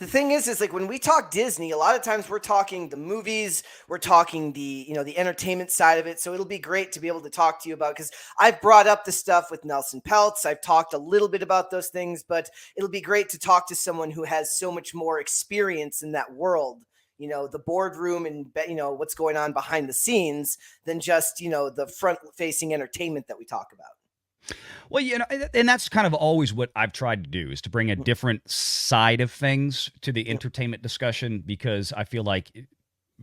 The thing is like when we talk Disney, a lot of times we're talking the movies, we're talking the entertainment side of it. So it'll be great to be able to talk to you about, because I've brought up the stuff with Nelson Peltz. I've talked a little bit about those things, but it'll be great to talk to someone who has so much more experience in that world, the boardroom and, what's going on behind the scenes than just, the front facing entertainment that we talk about. Well, and that's kind of always what I've tried to do, is to bring a different side of things to the entertainment discussion, because I feel like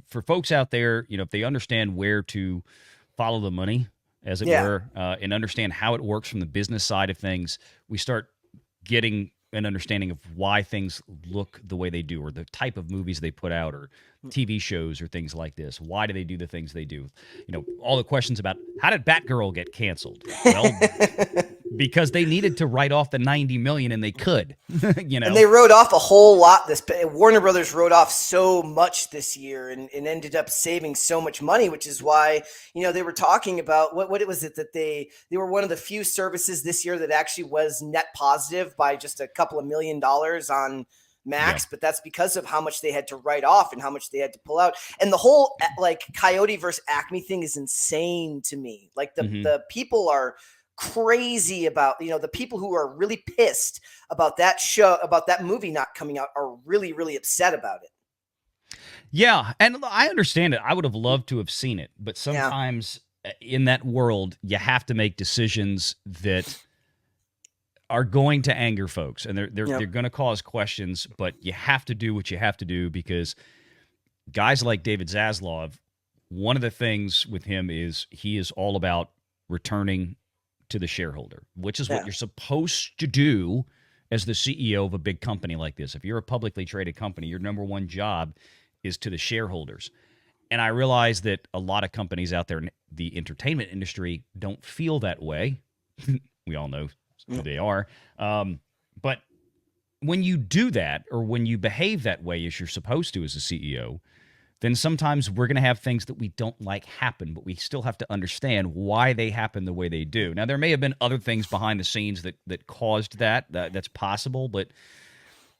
for folks out there, if they understand where to follow the money, as it were, and understand how it works from the business side of things, we start getting an understanding of why things look the way they do, or the type of movies they put out, or TV shows, or things like this. Why do they do the things they do? All the questions about how did Batgirl get canceled? Well, because they needed to write off the $90 million, and they could, And they wrote off a whole lot. Warner Brothers wrote off so much this year and ended up saving so much money, which is why, they were talking about what it was that they were one of the few services this year that actually was net positive by just a couple of $1 million on Max, but that's because of how much they had to write off and how much they had to pull out. And the whole Coyote versus Acme thing is insane to me. Like the people are crazy about, the people who are really pissed about that show, about that movie not coming out, are really, really upset about it. Yeah. And I understand it. I would have loved to have seen it, but sometimes in that world, you have to make decisions that are going to anger folks, and they're going to cause questions, but you have to do what you have to do, because guys like David Zaslav, one of the things with him is he is all about returning to the shareholder, which is what you're supposed to do as the CEO of a big company like this. If you're a publicly traded company, your number one job is to the shareholders. And I realize that a lot of companies out there in the entertainment industry don't feel that way. We all know who they are. But when you do that, or when you behave that way as you're supposed to as a CEO, then sometimes we're going to have things that we don't like happen, but we still have to understand why they happen the way they do. Now, there may have been other things behind the scenes that caused that's possible, but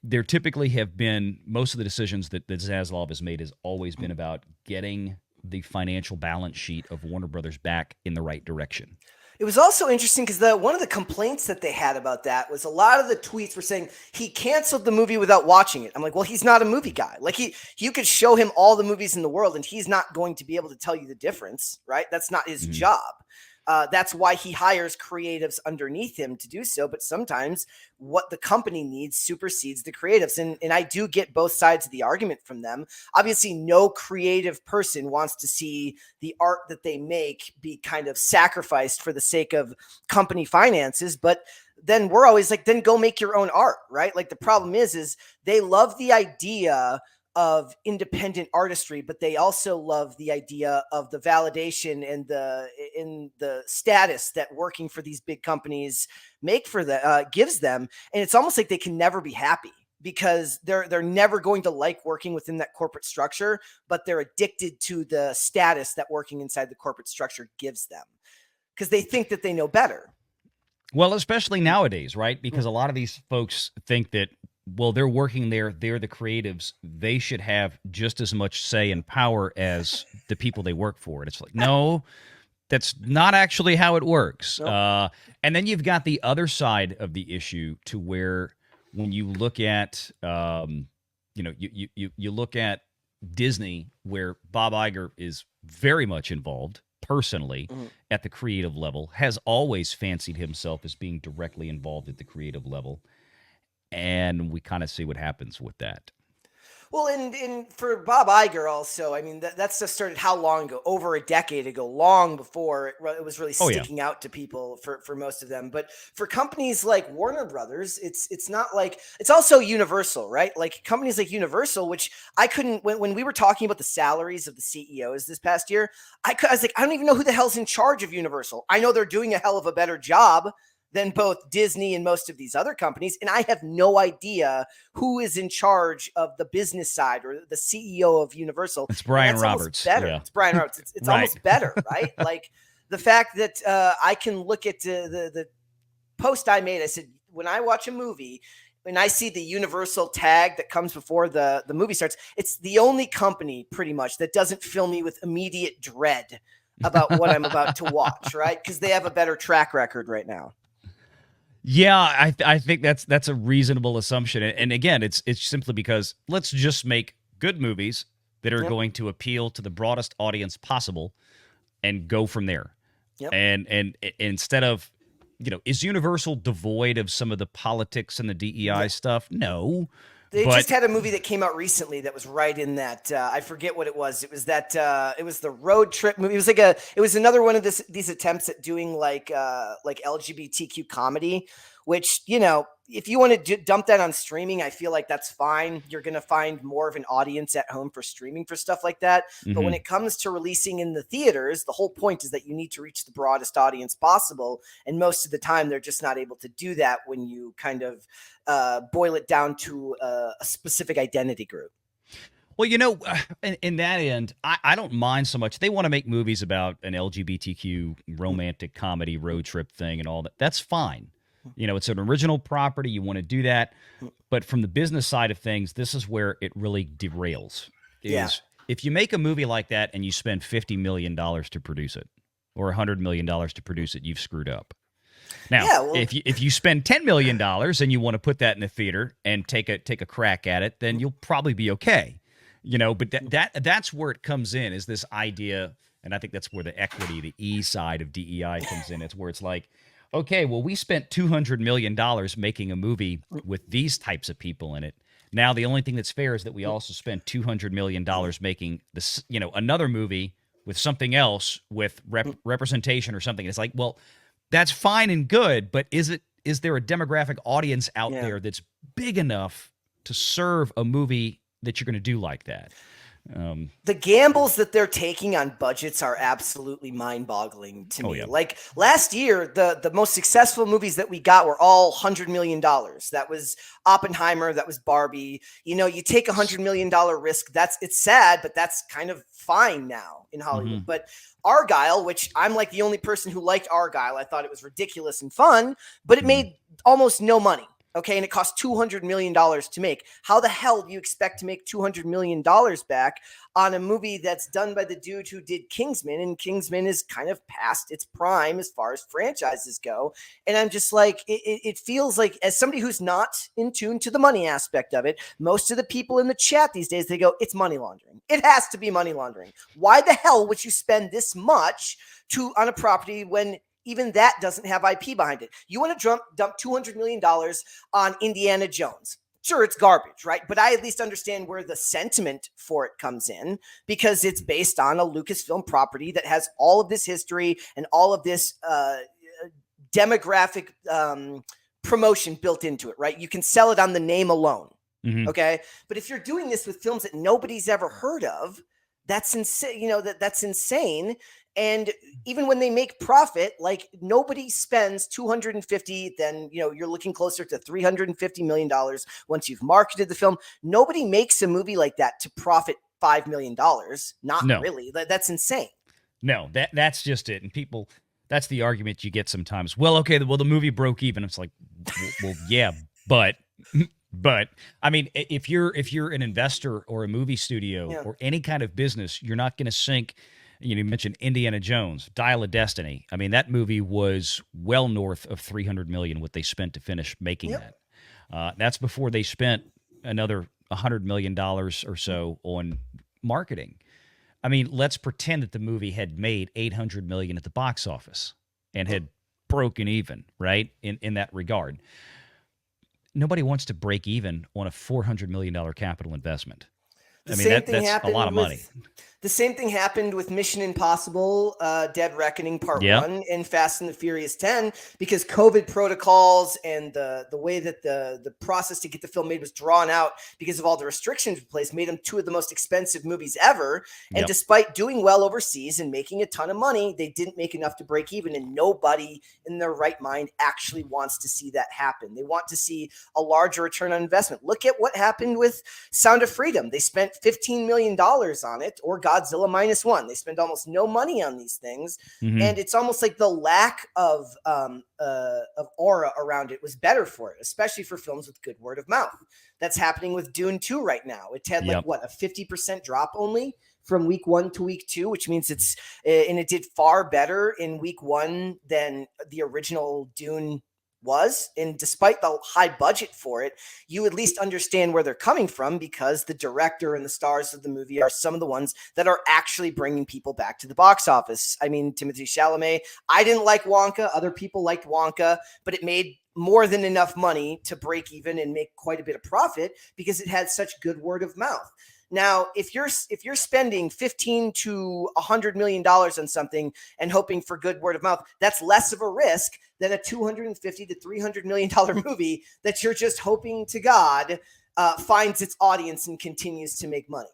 there typically have been, most of the decisions that Zaslav has made has always been about getting the financial balance sheet of Warner Brothers back in the right direction. It was also interesting because one of the complaints that they had about that was a lot of the tweets were saying he canceled the movie without watching it. I'm like, well, he's not a movie guy. Like you could show him all the movies in the world and he's not going to be able to tell you the difference, right? That's not his job. That's why he hires creatives underneath him to do so. But sometimes what the company needs supersedes the creatives. And I do get both sides of the argument from them. Obviously, no creative person wants to see the art that they make be kind of sacrificed for the sake of company finances. But then we're always like, then go make your own art, right? Like the problem is they love the idea of independent artistry, but they also love the idea of the validation and the status that working for these big companies gives them. And it's almost like they can never be happy because they're never going to like working within that corporate structure, but they're addicted to the status that working inside the corporate structure gives them because they think that they know better. Well, especially nowadays, right? Because a lot of these folks think that, well, they're working there, they're the creatives, they should have just as much say and power as the people they work for. And it's like, no, that's not actually how it works. Nope. And then you've got the other side of the issue to where when you look at, you look at Disney, where Bob Iger is very much involved personally at the creative level, has always fancied himself as being directly involved at the creative level. And we kind of see what happens with that. Well, and for Bob Iger also, I mean, that's just started how long ago? Over a decade ago, long before it was really sticking out to people for most of them. But for companies like Warner Brothers, it's not like, it's also Universal, right? Like companies like Universal, which I couldn't, when we were talking about the salaries of the CEOs this past year, I was like, I don't even know who the hell's in charge of Universal. I know they're doing a hell of a better job than both Disney and most of these other companies. And I have no idea who is in charge of the business side or the CEO of Universal. It's Brian Roberts. Better. Yeah. It's Brian Roberts. It's right. Almost better, right? Like the fact that I can look at the post I made. I said, when I watch a movie, when I see the Universal tag that comes before the movie starts, it's the only company pretty much that doesn't fill me with immediate dread about what I'm about to watch, right? Because they have a better track record right now. Yeah, I think that's a reasonable assumption. And again, it's simply because let's just make good movies that are going to appeal to the broadest audience possible and go from there. Yep. And instead of, is Universal devoid of some of the politics and the DEI stuff? No. They just had a movie that came out recently that was right in that. I forget what it was. It was that. It was the road trip movie. It was It was another one of these attempts at doing like LGBTQ comedy, which if you want to dump that on streaming, I feel like that's fine. You're going to find more of an audience at home for streaming for stuff like that. Mm-hmm. But when it comes to releasing in the theaters, the whole point is that you need to reach the broadest audience possible. And most of the time, they're just not able to do that when you kind of boil it down to a specific identity group. Well, in that end, I don't mind so much. They want to make movies about an LGBTQ romantic comedy road trip thing and all that. That's fine. It's an original property. You want to do that. But from the business side of things, this is where it really derails. If you make a movie like that and you spend $50 million to produce it or $100 million to produce it, you've screwed up. Now, if you spend $10 million and you want to put that in the theater and take a crack at it, then you'll probably be okay. But that's where it comes in, is this idea, and I think that's where the equity, the E side of DEI comes in. It's where it's like, okay, well, we spent $200 million making a movie with these types of people in it. Now, the only thing that's fair is that we also spent $200 million making this, another movie with something else with representation or something. It's like, well, that's fine and good, but is there a demographic audience out there that's big enough to serve a movie that you're going to do like that? The gambles that they're taking on budgets are absolutely mind-boggling to me. Yeah. Like last year, the most successful movies that we got were all $100 million. That was Oppenheimer. That was Barbie. You take $100 million risk. It's sad, but that's kind of fine now in Hollywood. Mm-hmm. But Argyle, which I'm like the only person who liked Argyle. I thought it was ridiculous and fun, but it made almost no money. Okay, and it cost $200 million to make. How the hell do you expect to make $200 million back on a movie that's done by the dude who did Kingsman? And Kingsman is kind of past its prime as far as franchises go. And I'm just like, it feels like, as somebody who's not in tune to the money aspect of it, most of the people in the chat these days, they go, it's money laundering. It has to be money laundering. Why the hell would you spend this much on a property when even that doesn't have IP behind it? You want to dump $200 million on Indiana Jones. Sure, it's garbage, right? But I at least understand where the sentiment for it comes in, because it's based on a Lucasfilm property that has all of this history and all of this demographic promotion built into it, right? You can sell it on the name alone, okay? But if you're doing this with films that nobody's ever heard of, that's insane. That's insane. And even when they make profit, like nobody spends $250, then, you're looking closer to $350 million once you've marketed the film. Nobody makes a movie like that to profit $5 million. Not really. That's insane. No, that's just it. And people, that's the argument you get sometimes. Well, okay, the movie broke even. It's like, well, yeah, but I mean, if you're an investor or a movie studio or any kind of business, you're not going to sink. You mentioned Indiana Jones, Dial of Destiny. I mean, that movie was well north of $300 million what they spent to finish making that. That's before they spent another $100 million or so on marketing. I mean, let's pretend that the movie had made $800 million at the box office and had broken even, right? In that regard. Nobody wants to break even on a $400 million capital investment. That's a lot of money. The same thing happened with Mission Impossible, Dead Reckoning Part 1 and Fast and the Furious 10, because COVID protocols and the way that the process to get the film made was drawn out because of all the restrictions in place made them two of the most expensive movies ever. And despite doing well overseas and making a ton of money, they didn't make enough to break even, and nobody in their right mind actually wants to see that happen. They want to see a larger return on investment. Look at what happened with Sound of Freedom. They spent $15 million on it, or God Godzilla -1. They spend almost no money on these things, Mm-hmm. and it's almost like the lack of aura around it was better for it, especially for films with good word of mouth. That's happening with Dune 2 right now. It had like a 50% drop only from week 1 to week 2, which means it did far better in week 1 than the original Dune was. And despite the high budget for it, you at least understand where they're coming from, because the director and the stars of the movie are some of the ones that are actually bringing people back to the box office. I mean, Timothée Chalamet, I didn't like Wonka. Other people liked Wonka, but it made more than enough money to break even and make quite a bit of profit because it had such good word of mouth. Now, if you're spending $15 to $100 million on something and hoping for good word of mouth, that's less of a risk than a $250 to $300 million movie that you're just hoping to God finds its audience and continues to make money.